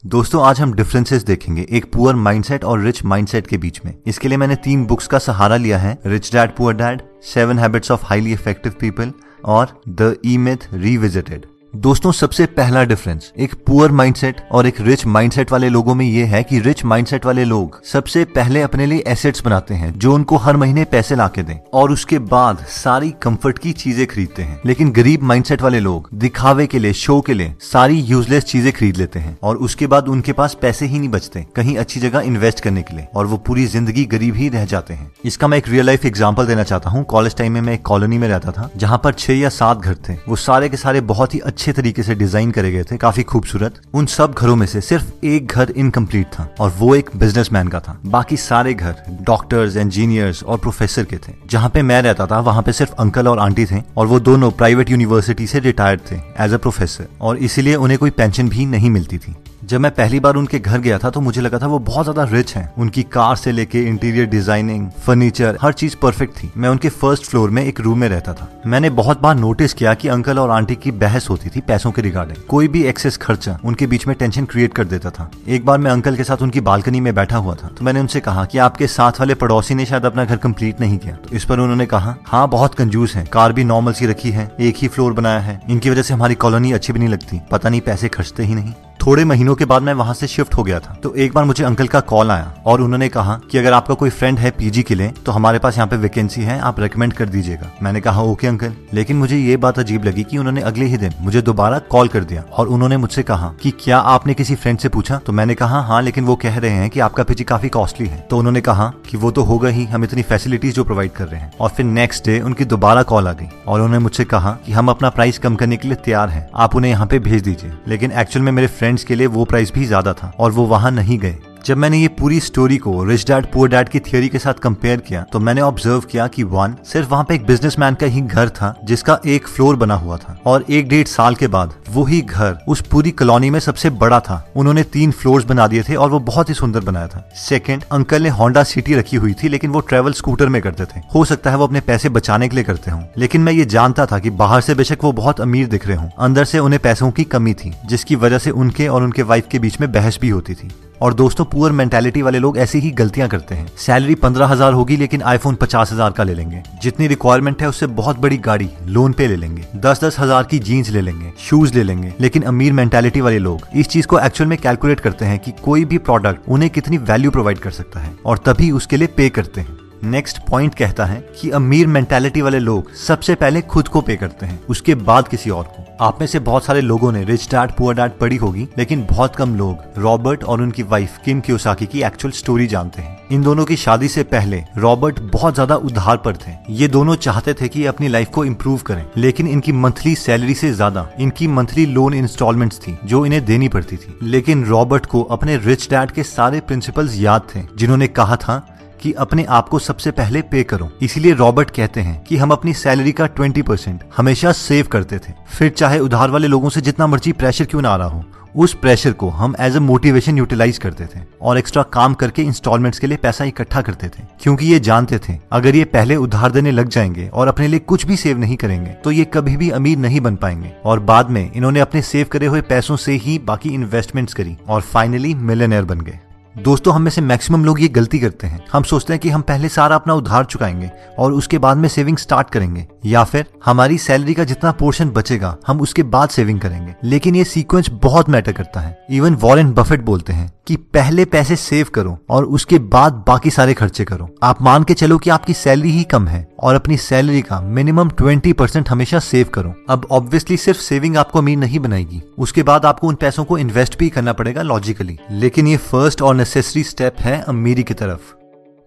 दोस्तों आज हम डिफरेंसेस देखेंगे एक पुअर माइंडसेट और रिच माइंडसेट के बीच में। इसके लिए मैंने 3 बुक्स का सहारा लिया है, rich dad poor dad, 7 habits of highly effective people और द ई मिथ रिविजिटेड। दोस्तों सबसे पहला डिफरेंस एक पुअर माइंडसेट और एक रिच माइंडसेट वाले लोगों में ये है कि रिच माइंडसेट वाले लोग सबसे पहले अपने लिए एसेट्स बनाते हैं जो उनको हर महीने पैसे लाके दें और उसके बाद सारी कंफर्ट की चीजें खरीदते हैं। लेकिन गरीब माइंडसेट वाले लोग दिखावे के लिए, शो के लिए सारी यूजलेस चीजें खरीद लेते हैं और उसके बाद उनके पास पैसे ही नहीं बचते कहीं अच्छी जगह इन्वेस्ट करने के लिए और वो पूरी जिंदगी गरीब ही रह जाते हैं। इसका मैं एक रियल लाइफ एग्जाम्पल देना चाहता हूँ। कॉलेज टाइम में मैं एक कॉलोनी में रहता था जहाँ पर 6 या 7 घर थे। वो सारे के सारे बहुत ही अच्छे तरीके से डिजाइन करे गए थे, काफी खूबसूरत। उन सब घरों में से सिर्फ एक घर इनकम्प्लीट था और वो एक बिजनेसमैन का था। बाकी सारे घर डॉक्टर्स, इंजीनियर्स और प्रोफेसर के थे। जहाँ पे मैं रहता था वहाँ पे सिर्फ अंकल और आंटी थे और वो दोनों प्राइवेट यूनिवर्सिटी से रिटायर्ड थे एज अ प्रोफेसर और इसीलिए उन्हें कोई पेंशन भी नहीं मिलती थी। जब मैं पहली बार उनके घर गया था तो मुझे लगा था वो बहुत ज्यादा रिच हैं। उनकी कार से लेके इंटीरियर डिजाइनिंग, फर्नीचर, हर चीज परफेक्ट थी। मैं उनके फर्स्ट फ्लोर में एक रूम में रहता था। मैंने बहुत बार नोटिस किया कि अंकल और आंटी की बहस होती थी पैसों के रिगार्डिंग। कोई भी एक्सेस खर्चा उनके बीच में टेंशन क्रिएट कर देता था। एक बार मैं अंकल के साथ उनकी बालकनी में बैठा हुआ था तो मैंने उनसे कहा कि आपके साथ वाले पड़ोसी ने शायद अपना घर कंप्लीट नहीं किया। तो इस पर उन्होंने कहा, हाँ बहुत कंजूस है, कार भी नॉर्मल सी रखी है, एक ही फ्लोर बनाया है, इनकी वजह से हमारी कॉलोनी अच्छी भी नहीं लगती, पता नहीं पैसे खर्चते ही नहीं। थोड़े महीनों के बाद मैं वहां से शिफ्ट हो गया था तो एक बार मुझे अंकल का कॉल आया और उन्होंने कहा कि अगर आपका कोई फ्रेंड है पीजी के लिए तो हमारे पास यहाँ पे वैकेंसी है, आप रेकमेंड कर दीजिएगा। मैंने कहा ओके अंकल। लेकिन मुझे ये बात अजीब लगी कि उन्होंने अगले ही दिन मुझे दोबारा कॉल कर दिया और उन्होंने मुझसे कहा कि क्या आपने किसी फ्रेंड से पूछा? तो मैंने कहा हाँ, लेकिन वो कह रहे हैं कि आपका पीजी काफी कॉस्टली है। तो उन्होंने कहा कि वो तो होगा ही, हम इतनी फैसिलिटीज जो प्रोवाइड कर रहे हैं। और फिर नेक्स्ट डे उनकी दोबारा कॉल आ गई और उन्होंने मुझसे कहा कि हम अपना प्राइस कम करने के लिए तैयार है, आप उन्हें यहाँ पे भेज दीजिए। लेकिन एक्चुअल में मेरे फ्रेंड्स के लिए वो प्राइस भी ज्यादा था और वो वहां नहीं गए। जब मैंने ये पूरी स्टोरी को रिच डैड पुअर डैड की थियरी के साथ कंपेयर किया तो मैंने ऑब्जर्व किया कि 1 सिर्फ वहां पे एक बिजनेसमैन का ही घर था जिसका एक फ्लोर बना हुआ था और 1-1.5 साल के बाद वो ही घर उस पूरी कॉलोनी में सबसे बड़ा था। उन्होंने 3 फ्लोर्स बना दिए थे और वो बहुत ही सुंदर बनाया था। सेकंड, अंकल ने होंडा सिटी रखी हुई थी लेकिन वो ट्रेवल स्कूटर में करते थे। हो सकता है वो अपने पैसे बचाने के लिए करते हों, लेकिन मैं ये जानता था कि बाहर से बेशक वो बहुत अमीर दिख रहे हों, अंदर से उन्हें पैसों की कमी थी जिसकी वजह से उनके और उनके वाइफ के बीच में बहस भी होती थी। और दोस्तों पुअर मेंटालिटी वाले लोग ऐसी ही गलतियां करते हैं। सैलरी 15,000 होगी लेकिन आईफोन 50,000 का ले लेंगे। जितनी रिक्वायरमेंट है उससे बहुत बड़ी गाड़ी लोन पे ले लेंगे। 10-10 हजार की जीन्स ले लेंगे, शूज ले लेंगे। लेकिन अमीर मेंटालिटी वाले लोग इस चीज को एक्चुअल में कैलकुलेट करते हैं कि कोई भी प्रोडक्ट उन्हें कितनी वैल्यू प्रोवाइड कर सकता है और तभी उसके लिए पे करते हैं। नेक्स्ट पॉइंट कहता है कि अमीर मेंटालिटी वाले लोग सबसे पहले खुद को पे करते हैं, उसके बाद किसी और को। आप में से बहुत सारे लोगों ने रिच डैड पुअर डैड पढ़ी होगी लेकिन बहुत कम लोग रॉबर्ट और उनकी वाइफ किम कियोसाकी की एक्चुअल स्टोरी जानते हैं। इन दोनों की शादी से पहले रॉबर्ट बहुत ज्यादा उधार पर थे। ये दोनों चाहते थे कि अपनी लाइफ को इम्प्रूव करें लेकिन इनकी मंथली सैलरी से ज्यादा इनकी मंथली लोन इंस्टॉलमेंट्स थी जो इन्हें देनी पड़ती थी। लेकिन रॉबर्ट को अपने रिच डैड के सारे प्रिंसिपल्स याद थे जिन्होंने कहा था कि अपने आप को सबसे पहले पे करो। इसीलिए रॉबर्ट कहते हैं कि हम अपनी सैलरी का 20% हमेशा सेव करते थे। फिर चाहे उधार वाले लोगों से जितना मर्जी प्रेशर क्यों ना आ रहा हो, उस प्रेशर को हम एज अ मोटिवेशन यूटिलाइज करते थे और एक्स्ट्रा काम करके इंस्टॉलमेंट्स के लिए पैसा इकट्ठा करते थे, क्योंकि ये जानते थे अगर ये पहले उधार देने लग जाएंगे और अपने लिए कुछ भी सेव नहीं करेंगे तो ये कभी भी अमीर नहीं बन पाएंगे। और बाद में इन्होंने अपने सेव करे हुए पैसों से ही बाकी इन्वेस्टमेंट्स करी और फाइनली मिलियनेयर बन गए। दोस्तों हम में से मैक्सिमम लोग ये गलती करते हैं। हम सोचते हैं कि हम पहले सारा अपना उधार चुकाएंगे और उसके बाद में सेविंग स्टार्ट करेंगे, या फिर हमारी सैलरी का जितना पोर्शन बचेगा हम उसके बाद सेविंग करेंगे। लेकिन ये सीक्वेंस बहुत मैटर करता है। इवन वॉरेन बफेट बोलते हैं कि पहले पैसे सेव करो और उसके बाद बाकी सारे खर्चे करो। आप मान के चलो कि आपकी सैलरी ही कम है और अपनी सैलरी का मिनिमम 20% हमेशा सेव करो। अब ऑब्वियसली सिर्फ सेविंग आपको अमीर नहीं बनाएगी, उसके बाद आपको उन पैसों को इन्वेस्ट भी करना पड़ेगा लॉजिकली, लेकिन ये फर्स्ट और नेसेसरी स्टेप है अमीरी की तरफ।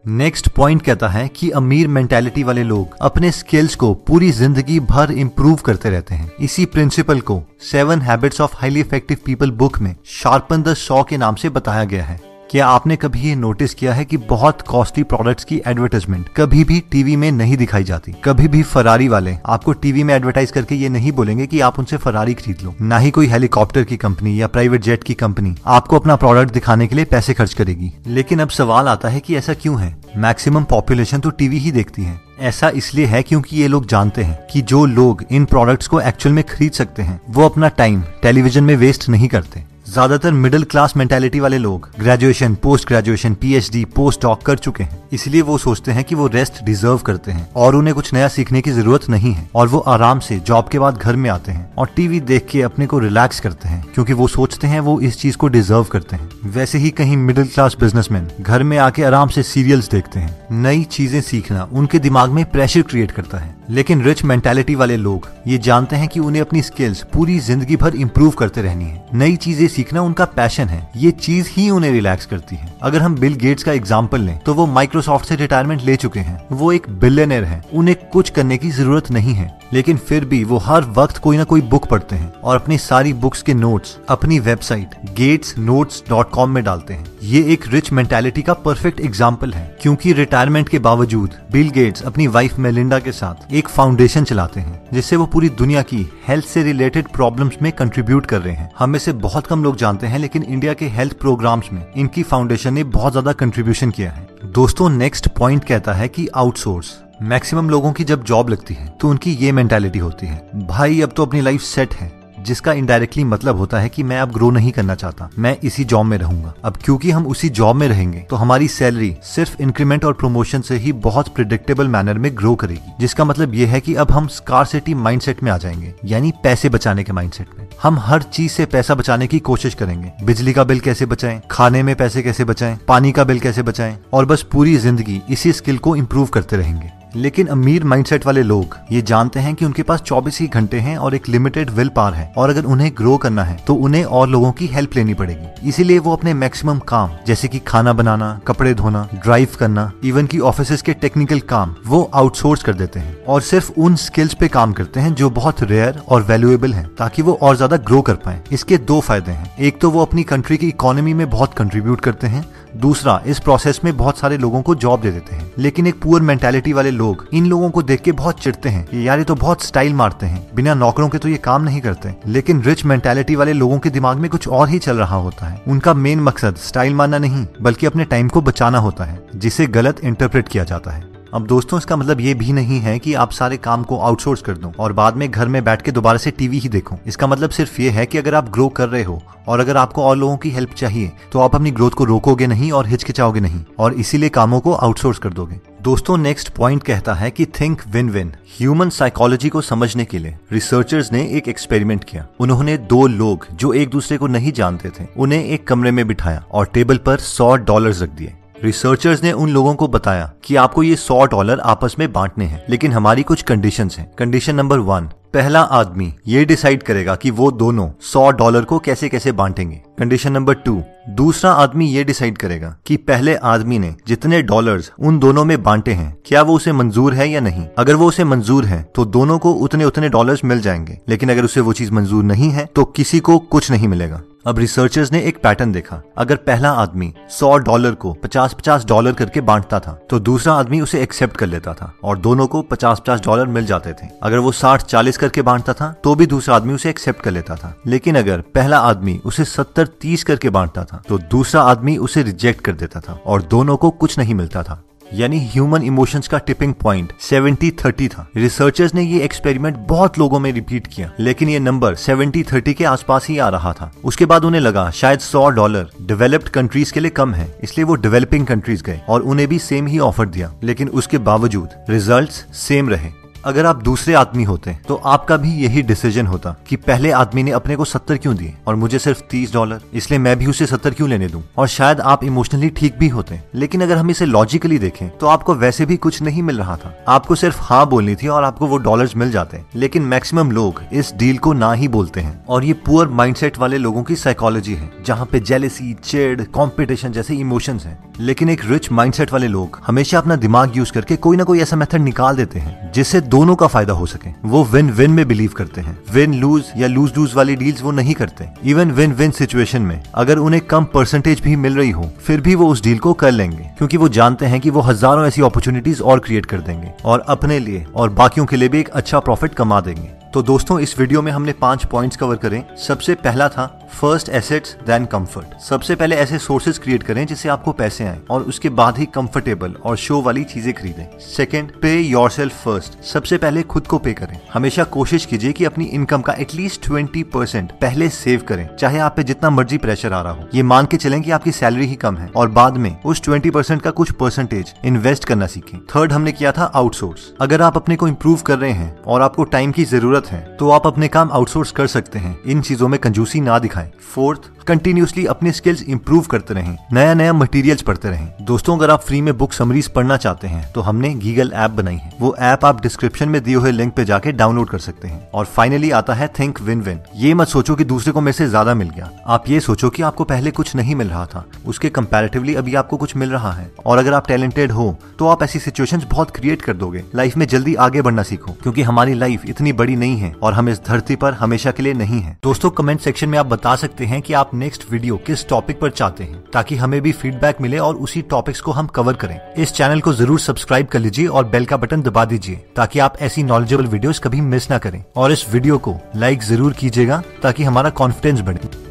नेक्स्ट पॉइंट कहता है कि अमीर मेंटालिटी वाले लोग अपने स्किल्स को पूरी जिंदगी भर इंप्रूव करते रहते हैं। इसी प्रिंसिपल को 7 habits of highly effective people book में शार्पन द सॉ के नाम से बताया गया है। क्या आपने कभी ये नोटिस किया है कि बहुत कॉस्टली प्रोडक्ट्स की एडवर्टाइजमेंट कभी भी टीवी में नहीं दिखाई जाती? कभी भी फरारी वाले आपको टीवी में एडवर्टाइज करके ये नहीं बोलेंगे कि आप उनसे फरारी खरीद लो। ना ही कोई हेलीकॉप्टर की कंपनी या प्राइवेट जेट की कंपनी आपको अपना प्रोडक्ट दिखाने के लिए पैसे खर्च करेगी। लेकिन अब सवाल आता है कि ऐसा क्यों है? मैक्सिमम पॉपुलेशन तो टीवी ही देखती है। ऐसा इसलिए है क्योंकि ये लोग जानते हैं कि जो लोग इन प्रोडक्ट्स को एक्चुअल में खरीद सकते हैं वो अपना टाइम टेलीविजन में वेस्ट नहीं करते। ज्यादातर मिडिल क्लास मेंटालिटी वाले लोग graduation, post graduation, PhD, post doc कर चुके हैं, इसलिए वो सोचते हैं कि वो रेस्ट डिजर्व करते हैं और उन्हें कुछ नया सीखने की जरूरत नहीं है, और वो आराम से जॉब के बाद घर में आते हैं और टीवी देख के अपने को रिलैक्स करते हैं, क्योंकि वो सोचते हैं वो इस चीज को डिजर्व करते हैं। वैसे ही कहीं मिडिल क्लास बिजनेसमैन घर में आके आराम से सीरियल्स देखते हैं। नई चीजें सीखना उनके दिमाग में प्रेशर क्रिएट करता है। लेकिन रिच मेंटालिटी वाले लोग ये जानते हैं कि उन्हें अपनी स्किल्स पूरी जिंदगी भर इंप्रूव करते रहनी है। नई चीजें सीखना उनका पैशन है, ये चीज ही उन्हें रिलैक्स करती है। अगर हम बिल गेट्स का एग्जांपल लें तो वो माइक्रोसॉफ्ट से रिटायरमेंट ले चुके हैं, वो एक बिलियनर है, उन्हें कुछ करने की जरूरत नहीं है, लेकिन फिर भी वो हर वक्त कोई ना कोई बुक पढ़ते हैं और अपनी सारी बुक्स के नोट्स अपनी वेबसाइट gatesnotes.com में डालते हैं। ये एक रिच मेंटालिटी का परफेक्ट एग्जाम्पल है, क्योंकि रिटायरमेंट के बावजूद बिल गेट्स अपनी वाइफ मेलिंडा के साथ एक फाउंडेशन चलाते हैं, जिससे वो पूरी दुनिया की हेल्थ से रिलेटेड प्रॉब्लम्स में कंट्रीब्यूट कर रहे हैं। हम में से बहुत कम लोग जानते हैं, लेकिन इंडिया के हेल्थ प्रोग्राम्स में इनकी फाउंडेशन ने बहुत ज्यादा कंट्रीब्यूशन किया है। दोस्तों, नेक्स्ट पॉइंट कहता है कि आउटसोर्स। मैक्सिमम लोगों की जब जॉब लगती है तो उनकी ये मेंटालिटी होती है, भाई अब तो अपनी लाइफ सेट है, जिसका इनडायरेक्टली मतलब होता है कि मैं अब ग्रो नहीं करना चाहता, मैं इसी जॉब में रहूंगा। अब क्योंकि हम उसी जॉब में रहेंगे तो हमारी सैलरी सिर्फ इंक्रीमेंट और प्रमोशन से ही बहुत प्रिडिक्टेबल मैनर में ग्रो करेगी, जिसका मतलब ये है कि अब हम स्कार्सिटी माइंडसेट में आ जाएंगे, यानी पैसे बचाने के माइंडसेट में। हम हर चीज से पैसा बचाने की कोशिश करेंगे। बिजली का बिल कैसे बचाएं, खाने में पैसे कैसे बचाएं, पानी का बिल कैसे बचाएं, और बस पूरी जिंदगी इसी स्किल को इम्प्रूव करते रहेंगे। लेकिन अमीर माइंडसेट वाले लोग ये जानते हैं कि उनके पास 24 ही घंटे हैं और एक लिमिटेड विल पावर है, और अगर उन्हें ग्रो करना है तो उन्हें और लोगों की हेल्प लेनी पड़ेगी। इसीलिए वो अपने मैक्सिमम काम, जैसे कि खाना बनाना, कपड़े धोना, ड्राइव करना, इवन की ऑफिस के टेक्निकल काम, वो आउटसोर्स कर देते हैं और सिर्फ उन स्किल्स पे काम करते हैं जो बहुत रेयर और वैल्यूएबल हैं, ताकि वो और ज्यादा ग्रो कर पाए। इसके दो फायदे हैं, एक तो वो अपनी कंट्री की इकोनॉमी में बहुत कंट्रीब्यूट करते हैं, दूसरा इस प्रोसेस में बहुत सारे लोगों को जॉब दे देते हैं। लेकिन एक पुअर मेंटालिटी वाले लोग इन लोगों को देख के बहुत चिढ़ते हैं, यार ये तो बहुत स्टाइल मारते हैं, बिना नौकरों के तो ये काम नहीं करते। लेकिन रिच मेंटालिटी वाले लोगों के दिमाग में कुछ और ही चल रहा होता है। उनका मेन मकसद स्टाइल मारना नहीं, बल्कि अपने टाइम को बचाना होता है, जिसे गलत इंटरप्रेट किया जाता है। अब दोस्तों, इसका मतलब ये भी नहीं है कि आप सारे काम को आउटसोर्स कर दो और बाद में घर में बैठ के दोबारा से टीवी ही देखो। इसका मतलब सिर्फ ये है कि अगर आप ग्रो कर रहे हो और अगर आपको और लोगों की हेल्प चाहिए तो आप अपनी ग्रोथ को रोकोगे नहीं और हिचकिचाओगे नहीं, और इसीलिए कामों को आउटसोर्स कर दोगे। दोस्तों, नेक्स्ट पॉइंट कहता है कि think win win. Human psychology को समझने के लिए रिसर्चर्स ने एक एक्सपेरिमेंट किया। उन्होंने दो लोग जो एक दूसरे को नहीं जानते थे, उन्हें एक कमरे में बिठाया और टेबल पर $100 रख दिए। रिसर्चर्स ने उन लोगों को बताया कि आपको ये $100 आपस में बांटने हैं, लेकिन हमारी कुछ कंडीशंस हैं। कंडीशन नंबर 1, पहला आदमी ये डिसाइड करेगा कि वो दोनों $100 को कैसे कैसे बांटेंगे। कंडीशन नंबर 2, दूसरा आदमी ये डिसाइड करेगा कि पहले आदमी ने जितने डॉलर्स उन दोनों में बांटे हैं, क्या वो उसे मंजूर है या नहीं। अगर वो उसे मंजूर है तो दोनों को उतने उतने डॉलर्स मिल जाएंगे, लेकिन अगर उसे वो चीज मंजूर नहीं है तो किसी को कुछ नहीं मिलेगा। अब रिसर्चर्स ने एक पैटर्न देखा, अगर पहला आदमी $100 को $50 करके बांटता था तो दूसरा आदमी उसे एक्सेप्ट कर लेता था और दोनों को $50 मिल जाते थे। अगर वो 60-40 करके बांटता था तो भी दूसरा आदमी उसे एक्सेप्ट कर लेता था। लेकिन अगर पहला आदमी उसे 70-30 करके बांटता था तो दूसरा आदमी उसे रिजेक्ट कर देता था और दोनों को कुछ नहीं मिलता था। यानी ह्यूमन इमोशंस का टिपिंग पॉइंट 70-30 था। रिसर्चर्स ने ये एक्सपेरिमेंट बहुत लोगों में रिपीट किया, लेकिन ये नंबर 70-30 के आसपास ही आ रहा था। उसके बाद उन्हें लगा शायद $100 डेवलप्ड कंट्रीज के लिए कम है, इसलिए वो डेवलपिंग कंट्रीज गए और उन्हें भी सेम ही ऑफर दिया, लेकिन उसके बावजूद रिजल्ट्स सेम रहे। अगर आप दूसरे आदमी होते तो आपका भी यही डिसीजन होता कि पहले आदमी ने अपने को 70 क्यों दिए और मुझे सिर्फ $30, इसलिए मैं भी उसे 70 क्यों लेने दूं। और शायद आप इमोशनली ठीक भी होते, लेकिन अगर हम इसे लॉजिकली देखें तो आपको वैसे भी कुछ नहीं मिल रहा था। आपको सिर्फ हाँ बोलनी थी और आपको वो डॉलर्स मिल जाते। लेकिन मैक्सिमम लोग इस डील को ना ही बोलते हैं, और ये पुअर माइंडसेट वाले लोगों की साइकोलॉजी है, जहाँ पे जेलेसी, चिढ़, कॉम्पिटिशन जैसे इमोशंस हैं। लेकिन एक रिच माइंडसेट वाले लोग हमेशा अपना दिमाग यूज करके कोई ना कोई ऐसा मेथड निकाल देते हैं जिससे दोनों का फायदा हो सके। वो विन विन में बिलीव करते हैं। विन लूज या लूज लूज वाली डील्स वो नहीं करते। इवन विन विन सिचुएशन में अगर उन्हें कम परसेंटेज भी मिल रही हो, फिर भी वो उस डील को कर लेंगे, क्योंकि वो जानते हैं कि वो हजारों ऐसी अपॉर्चुनिटीज और क्रिएट कर देंगे और अपने लिए और बाकियों के लिए भी एक अच्छा प्रॉफिट कमा देंगे। तो दोस्तों इस वीडियो में हमने 5 पॉइंट्स कवर करें। सबसे पहला था फर्स्ट एसेट्स देन कंफर्ट। सबसे पहले ऐसे सोर्सेज क्रिएट करें जिससे आपको पैसे आए और उसके बाद ही कंफर्टेबल और शो वाली चीजें खरीदें। सेकंड, पे योरसेल्फ फर्स्ट। सबसे पहले खुद को पे करें। हमेशा कोशिश कीजिए कि अपनी इनकम का एटलीस्ट 20% पहले सेव करें, चाहे आप पे जितना मर्जी प्रेशर आ रहा हो। ये मान के चलें कि आपकी सैलरी ही कम है और बाद में उस 20% का कुछ परसेंटेज इन्वेस्ट करना सीखें। थर्ड हमने किया था आउटसोर्स। अगर आप अपने को इम्प्रूव कर रहे हैं और आपको टाइम की जरूरत है तो आप अपने काम आउटसोर्स कर सकते हैं। इन चीजों में कंजूसी ना दिखाएं। फोर्थ, कंटिन्यूसली अपने स्किल्स इंप्रूव करते रहें, नया नया मटेरियल्स पढ़ते रहें। दोस्तों अगर आप फ्री में बुक समरीज पढ़ना चाहते हैं तो हमने गीगल ऐप बनाई है। वो ऐप आप डिस्क्रिप्शन में दिए हुए लिंक पे जाके डाउनलोड कर सकते हैं। और फाइनली आता है थिंक विन विन। ये मत सोचो कि दूसरे को मेरे से ज्यादा मिल गया, आप ये सोचो कि आपको पहले कुछ नहीं मिल रहा था, उसके कंपैरेटिवली अभी आपको कुछ मिल रहा है। और अगर आप टैलेंटेड हो तो आप ऐसी सिचुएशंस बहुत क्रिएट कर दोगे। लाइफ में जल्दी आगे बढ़ना सीखो, क्योंकि हमारी लाइफ इतनी बड़ी नहीं है और हम इस धरती पर हमेशा के लिए नहीं है। दोस्तों कमेंट सेक्शन में आप बता सकते हैं कि आप नेक्स्ट वीडियो किस टॉपिक पर चाहते हैं, ताकि हमें भी फीडबैक मिले और उसी टॉपिक्स को हम कवर करें। इस चैनल को जरूर सब्सक्राइब कर लीजिए और बेल का बटन दबा दीजिए ताकि आप ऐसी नॉलेजेबल वीडियोस कभी मिस ना करें। और इस वीडियो को लाइक जरूर कीजिएगा ताकि हमारा कॉन्फिडेंस बढ़े।